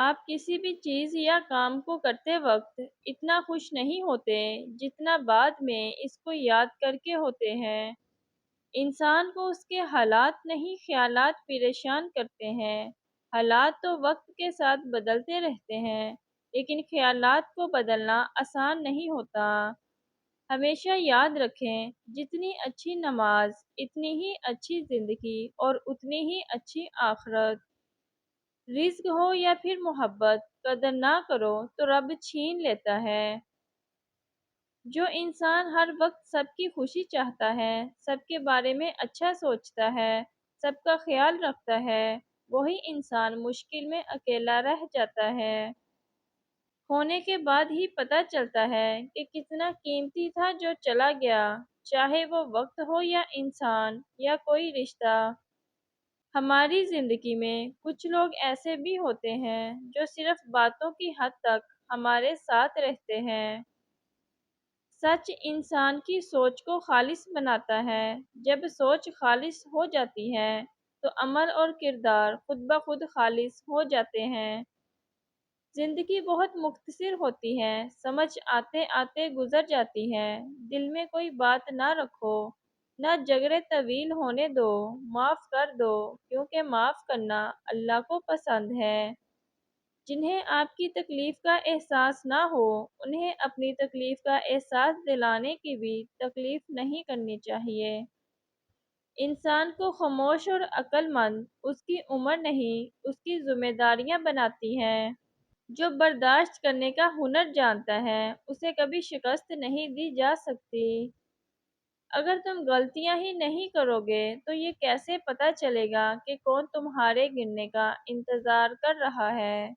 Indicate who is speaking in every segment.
Speaker 1: آپ کسی بھی چیز یا کام کو کرتے وقت اتنا خوش نہیں ہوتے جتنا بعد میں اس کو یاد کر کے ہوتے ہیں۔ انسان کو اس کے حالات نہیں خیالات پریشان کرتے ہیں۔ حالات تو وقت کے ساتھ بدلتے رہتے ہیں، لیکن خیالات کو بدلنا آسان نہیں ہوتا۔ ہمیشہ یاد رکھیں، جتنی اچھی نماز اتنی ہی اچھی زندگی اور اتنی ہی اچھی آخرت۔ رزق ہو یا پھر محبت، قدر نہ کرو تو رب چھین لیتا ہے۔ جو انسان ہر وقت سب کی خوشی چاہتا ہے، سب کے بارے میں اچھا سوچتا ہے، سب کا خیال رکھتا ہے، وہی انسان مشکل میں اکیلا رہ جاتا ہے۔ ہونے کے بعد ہی پتہ چلتا ہے کہ کتنا قیمتی تھا جو چلا گیا، چاہے وہ وقت ہو یا انسان یا کوئی رشتہ۔ ہماری زندگی میں کچھ لوگ ایسے بھی ہوتے ہیں جو صرف باتوں کی حد تک ہمارے ساتھ رہتے ہیں۔ سچ انسان کی سوچ کو خالص بناتا ہے۔ جب سوچ خالص ہو جاتی ہے تو عمل اور کردار خود بخود خالص ہو جاتے ہیں۔ زندگی بہت مختصر ہوتی ہے، سمجھ آتے آتے گزر جاتی ہے۔ دل میں کوئی بات نہ رکھو، نہ جھگڑے طویل ہونے دو، معاف کر دو، کیونکہ معاف کرنا اللہ کو پسند ہے۔ جنہیں آپ کی تکلیف کا احساس نہ ہو، انہیں اپنی تکلیف کا احساس دلانے کی بھی تکلیف نہیں کرنی چاہیے۔ انسان کو خاموش اور عقل مند اس کی عمر نہیں، اس کی ذمہ داریاں بناتی ہیں۔ جو برداشت کرنے کا ہنر جانتا ہے، اسے کبھی شکست نہیں دی جا سکتی۔ اگر تم غلطیاں ہی نہیں کرو گے تو یہ کیسے پتہ چلے گا کہ کون تمہارے گرنے کا انتظار کر رہا ہے؟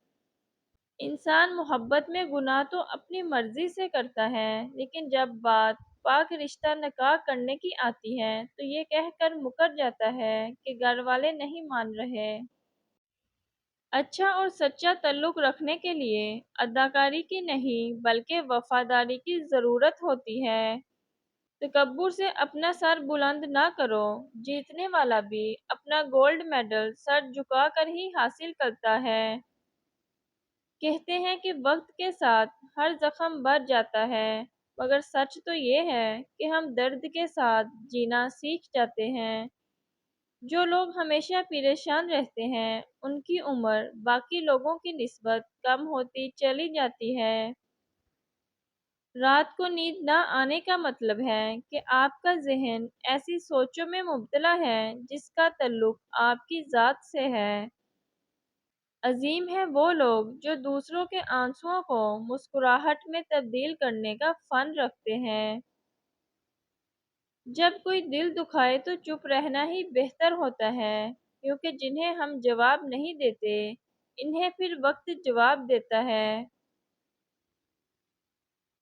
Speaker 1: انسان محبت میں گناہ تو اپنی مرضی سے کرتا ہے، لیکن جب بات پاک رشتہ نکاح کرنے کی آتی ہے تو یہ کہہ کر مکر جاتا ہے کہ گھر والے نہیں مان رہے۔ اچھا اور سچا تعلق رکھنے کے لیے اداکاری کی نہیں بلکہ وفاداری کی ضرورت ہوتی ہے۔ تکبر سے اپنا سر بلند نہ کرو، جیتنے والا بھی اپنا گولڈ میڈل سر جھکا کر ہی حاصل کرتا ہے۔ کہتے ہیں کہ وقت کے ساتھ ہر زخم بھر جاتا ہے، مگر سچ تو یہ ہے کہ ہم درد کے ساتھ جینا سیکھ جاتے ہیں۔ جو لوگ ہمیشہ پریشان رہتے ہیں، ان کی عمر باقی لوگوں کی نسبت کم ہوتی چلی جاتی ہے۔ رات کو نیند نہ آنے کا مطلب ہے کہ آپ کا ذہن ایسی سوچوں میں مبتلا ہے جس کا تعلق آپ کی ذات سے ہے۔ عظیم ہیں وہ لوگ جو دوسروں کے آنسوؤں کو مسکراہٹ میں تبدیل کرنے کا فن رکھتے ہیں۔ جب کوئی دل دکھائے تو چپ رہنا ہی بہتر ہوتا ہے، کیونکہ جنہیں ہم جواب نہیں دیتے، انہیں پھر وقت جواب دیتا ہے۔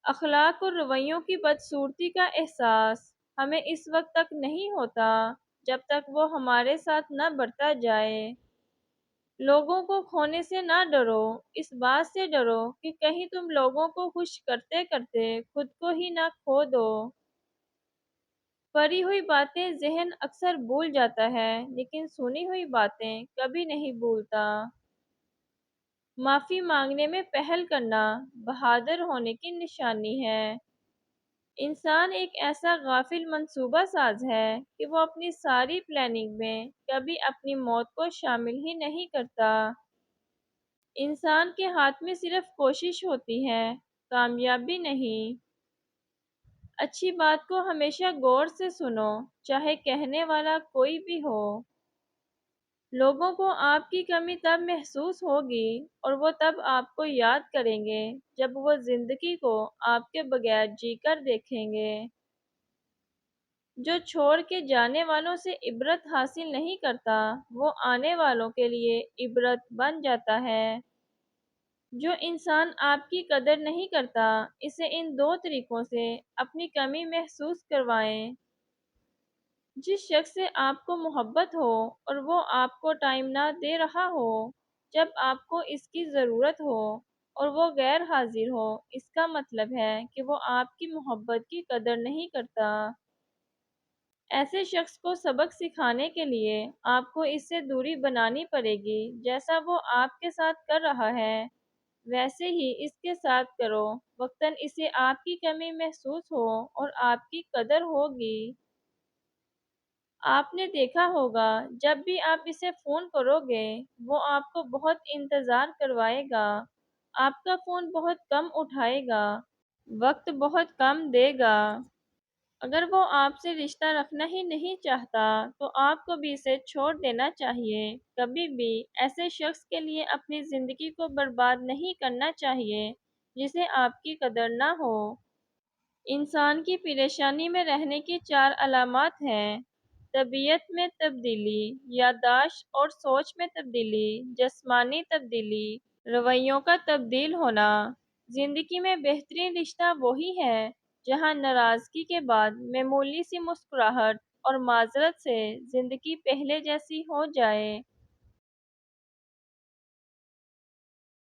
Speaker 1: اخلاق اور رویوں کی بدصورتی کا احساس ہمیں اس وقت تک نہیں ہوتا جب تک وہ ہمارے ساتھ نہ بڑھتا جائے۔ لوگوں کو کھونے سے نہ ڈرو، اس بات سے ڈرو کہ کہیں تم لوگوں کو خوش کرتے کرتے خود کو ہی نہ کھو دو۔ پڑھی ہوئی باتیں ذہن اکثر بھول جاتا ہے، لیکن سنی ہوئی باتیں کبھی نہیں بھولتا۔ معافی مانگنے میں پہل کرنا بہادر ہونے کی نشانی ہے۔ انسان ایک ایسا غافل منصوبہ ساز ہے کہ وہ اپنی ساری پلاننگ میں کبھی اپنی موت کو شامل ہی نہیں کرتا۔ انسان کے ہاتھ میں صرف کوشش ہوتی ہے، کامیابی نہیں۔ اچھی بات کو ہمیشہ غور سے سنو، چاہے کہنے والا کوئی بھی ہو۔ لوگوں کو آپ کی کمی تب محسوس ہوگی اور وہ تب آپ کو یاد کریں گے جب وہ زندگی کو آپ کے بغیر جی کر دیکھیں گے۔ جو چھوڑ کے جانے والوں سے عبرت حاصل نہیں کرتا، وہ آنے والوں کے لیے عبرت بن جاتا ہے۔ جو انسان آپ کی قدر نہیں کرتا، اسے ان دو طریقوں سے اپنی کمی محسوس کروائیں۔ جس شخص سے آپ کو محبت ہو اور وہ آپ کو ٹائم نہ دے رہا ہو جب آپ کو اس کی ضرورت ہو، اور وہ غیر حاضر ہو، اس کا مطلب ہے کہ وہ آپ کی محبت کی قدر نہیں کرتا۔ ایسے شخص کو سبق سکھانے کے لیے آپ کو اس سے دوری بنانی پڑے گی۔ جیسا وہ آپ کے ساتھ کر رہا ہے ویسے ہی اس کے ساتھ کرو۔ وقتاً اسے آپ کی کمی محسوس ہو اور آپ کی قدر ہوگی۔ آپ نے دیکھا ہوگا جب بھی آپ اسے فون کرو گے وہ آپ کو بہت انتظار کروائے گا، آپ کا فون بہت کم اٹھائے گا، وقت بہت کم دے گا۔ اگر وہ آپ سے رشتہ رکھنا ہی نہیں چاہتا تو آپ کو بھی اسے چھوڑ دینا چاہیے۔ کبھی بھی ایسے شخص کے لیے اپنی زندگی کو برباد نہیں کرنا چاہیے جسے آپ کی قدر نہ ہو۔ انسان کی پریشانی میں رہنے کی 4 علامات ہیں: طبیعت میں تبدیلی، یادداشت اور سوچ میں تبدیلی، جسمانی تبدیلی، رویوں کا تبدیل ہونا۔ زندگی میں بہترین رشتہ وہی ہے جہاں ناراضگی کے بعد معمولی سی مسکراہٹ اور معذرت سے زندگی پہلے جیسی ہو جائے۔